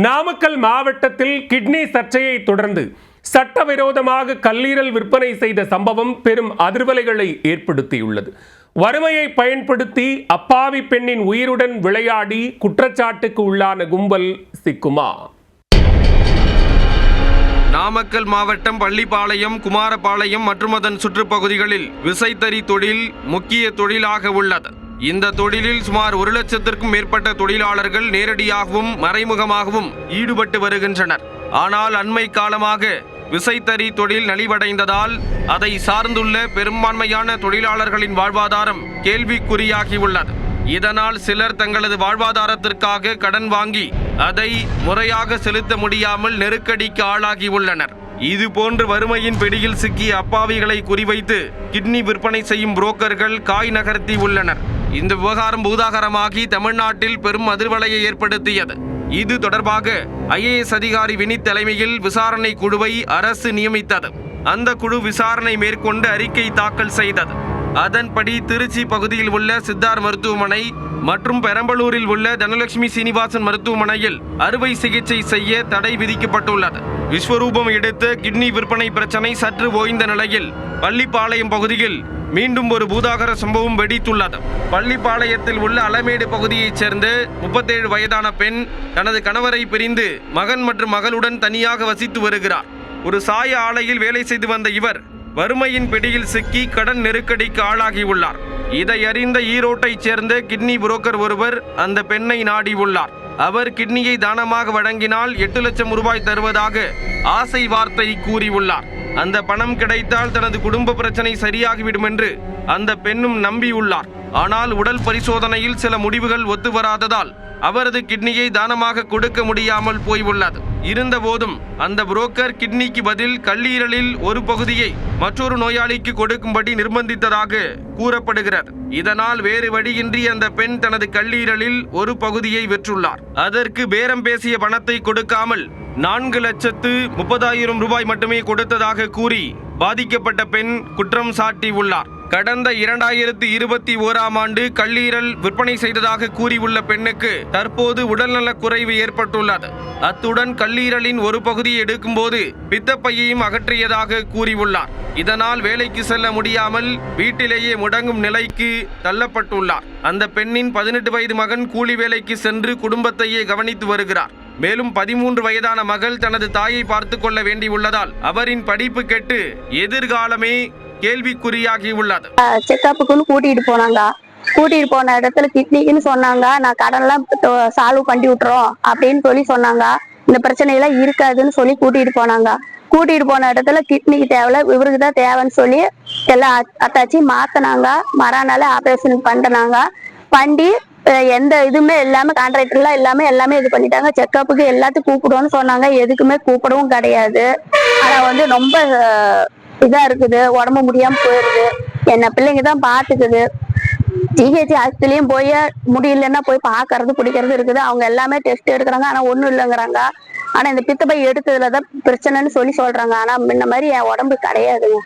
நாமக்கல் மாவட்டத்தில் கிட்னி சர்ச்சையை தொடர்ந்து சட்டவிரோதமாக கல்லீரல் விற்பனை செய்த சம்பவம் பெரும் அதிர்வலைகளை ஏற்படுத்தியுள்ளது. வறுமையை பயன்படுத்தி அப்பாவி பெண்ணின் உயிருடன் விளையாடி குற்றச்சாட்டுக்கு உள்ளான கும்பல் சிக்குமா? நாமக்கல் மாவட்டம் பள்ளிப்பாளையம், குமாரபாளையம் மற்றும் அதன் சுற்றுப்பகுதிகளில் விசைத்தறி தொழில் முக்கிய தொழிலாக உள்ளது. இந்த தொழிலில் சுமார் 1 லட்சத்திற்கும் மேற்பட்ட தொழிலாளர்கள் நேரடியாகவும் மறைமுகமாகவும் ஈடுபட்டு வருகின்றனர். ஆனால் அண்மை காலமாக விசைத்தறி தொழில் நலிவடைந்ததால் அதை சார்ந்துள்ள பெரும்பான்மையான தொழிலாளர்களின் வாழ்வாதாரம் கேள்விக்குறியாகியுள்ளது. இதனால் சிலர் தங்களது வாழ்வாதாரத்திற்காக கடன் வாங்கி அதை முறையாக செலுத்த முடியாமல் நெருக்கடிக்கு ஆளாகியுள்ளனர். இதுபோன்று வறுமையின் பிடியில் சிக்கிய அப்பாவிகளை குறிவைத்து கிட்னி விற்பனை செய்யும் புரோக்கர்கள் காய் நகர்த்தி உள்ளனர். இந்த விவகாரம் பூதாகரமாகி தமிழ்நாட்டில் பெரும் அதிர்வலையை ஏற்படுத்தியது. இது தொடர்பாக IAS அதிகாரி வினித் தலைமையில் விசாரணை குழுவை அரசு நியமித்தது. அந்த குழு விசாரணை மேற்கொண்டு அறிக்கை தாக்கல் செய்தது. அதன்படி திருச்சி பகுதியில் உள்ள சித்தார் மருத்துவமனை மற்றும் பெரம்பலூரில் உள்ள தனலட்சுமி சீனிவாசன் மருத்துவமனையில் அறுவை சிகிச்சை செய்ய தடை விதிக்கப்பட்டுள்ளது. விஸ்வரூபம் எடுத்த கிட்னி விற்பனை பிரச்சனை சற்று ஓய்ந்த நிலையில் பள்ளிப்பாளையம் பகுதியில் மீண்டும் ஒரு பூதாகர சம்பவம் வெடித்துள்ளது. பள்ளிப்பாளையத்தில் உள்ள அலமேடு பகுதியைச் சேர்ந்த 37 வயதான பெண் தனது கணவரை பிரிந்து மகன் மற்றும் மகளுடன் தனியாக வசித்து வருகிறார். ஒரு சாய ஆலையில் வேலை செய்து வந்த இவர் வறுமையின் பிடியில் சிக்கி கடன் நெருக்கடிக்கு ஆளாகியுள்ளார். இதை அறிந்த ஈரோட்டைச் சேர்ந்த கிட்னி புரோக்கர் ஒருவர் அந்த பெண்ணை நாடியுள்ளார். அவர் கிட்னியை தானமாக வழங்கினால் 8 லட்சம் ரூபாய் தருவதாக ஆசை வார்த்தை கூறியுள்ளார். அந்த பணம் கிடைத்தால் தனது குடும்ப பிரச்சனை சரியாகிவிடும் என்று அந்த பெண்ணும் நம்பியுள்ளார். ஆனால் உடல் பரிசோதனையில் சில முடிவுகள் ஒத்து வராததால் அவரது கிட்னியை தானமாக கொடுக்க முடியாமல் போயுள்ளது. இருந்தபோதும் அந்த புரோக்கர் கிட்னிக்கு பதில் கல்லீரலில் ஒரு பகுதியை மற்றொரு நோயாளிக்கு கொடுக்கும்படி நிர்பந்தித்ததாக கூறப்படுகிறது. இதனால் வேறு வழியின்றி அந்த பெண் தனது கல்லீரலில் ஒரு பகுதியை விற்றுள்ளார். அதற்கு பேரம் பேசிய பணத்தை கொடுக்காமல் 4,30,000 ரூபாய் மட்டுமே கொடுத்ததாக கூறி பாதிக்கப்பட்ட பெண் குற்றம் சாட்டியுள்ளார். கடந்த 2021ஆம் ஆண்டு கல்லீரல் விற்பனை செய்ததாக கூறியுள்ள பெண்ணுக்கு தற்போது உடல்நலக் குறைவு ஏற்பட்டுள்ளது. அத்துடன் கல்லீரலின் ஒரு பகுதியை எடுக்கும்போது பித்தப்பையையும் அகற்றியதாக கூறியுள்ளார். இதனால் வேலைக்கு செல்ல முடியாமல் வீட்டிலேயே முடங்கும் நிலைக்கு தள்ளப்பட்டுள்ளார். அந்த பெண்ணின் 18 வயது மகன் கூலி வேலைக்கு சென்று குடும்பத்தையே கவனித்து வருகிறார். மேலும் 13 வயதான மகள் தனது தாயை பார்த்து கொள்ள வேண்டியுள்ளதால் அவரின் படிப்பு கெட்டு எதிர்காலமே கேள்விக்குறியாகி உள்ளது. செக்கப்புக்குன்னு கூட்டிட்டு போன இடத்துல கிட்னிக்குன்னு சொன்னாங்க. நான் கடன்லாம் சால்வ் பண்ணி விட்டுறோம் அப்படின்னு சொல்லி சொன்னாங்க. இந்த பிரச்சனையெல்லாம் இருக்காதுன்னு சொல்லி கூட்டிட்டு போன இடத்துல கிட்னிக்கு தேவையில்ல, இவருக்கு தான் தேவைன்னு சொல்லி எல்லாம் அத்தாச்சி மாத்தினாங்க. மறுநாள் ஆபரேஷன் பண்ணி எந்த இதுவுமே எல்லாமே கான்ட்ராக்டர்லாம் எல்லாமே இது பண்ணிட்டாங்க. செக்கப்புக்கு எல்லாத்துக்கும் கூப்பிடுவோன்னு சொன்னாங்க. எதுக்குமே கூப்பிடவும் கிடையாது. ஆனா ரொம்ப இதா இருக்குது, உடம்பு முடியாம போயிருது. என்ன பிள்ளைங்க தான் பாத்துக்குது. GH ஆஸ்பத்திரியும் போய் முடியலன்னா போய் பாக்குறது பிடிக்கிறது இருக்குது. அவங்க எல்லாமே டெஸ்ட் எடுக்கிறாங்க. ஆனா ஒண்ணும் இல்லைங்கிறாங்க. ஆனா இந்த பித்தப்பை எடுத்ததுலதான் பிரச்சனைன்னு சொல்றாங்க. ஆனா முன்ன மாதிரி என் உடம்பு கிடையாதுங்க.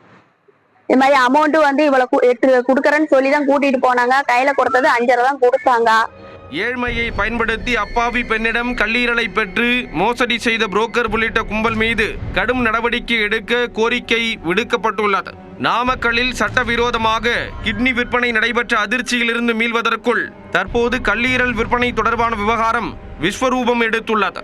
இது மாதிரி அமௌண்ட் இவ்வளவு கொடுக்கறேன்னு சொல்லிதான் கூட்டிட்டு போனாங்க. கையில கொடுத்தது 5,000 தான் கொடுத்தாங்க. ஏழ்மையை பயன்படுத்தி அப்பாவி பெண்ணிடம் கல்லீரலை பெற்று மோசடி செய்த புரோக்கர் உள்ளிட்ட கும்பல் மீது கடும் நடவடிக்கை எடுக்க கோரிக்கை விடுக்கப்பட்டுள்ளது. நாமக்கல்லில் சட்டவிரோதமாக கிட்னி விற்பனை நடைபெற்ற அதிர்ச்சியிலிருந்து மீள்வதற்குள் தற்போது கல்லீரல் விற்பனை தொடர்பான விவகாரம் விஸ்வரூபம் எடுத்துள்ளது.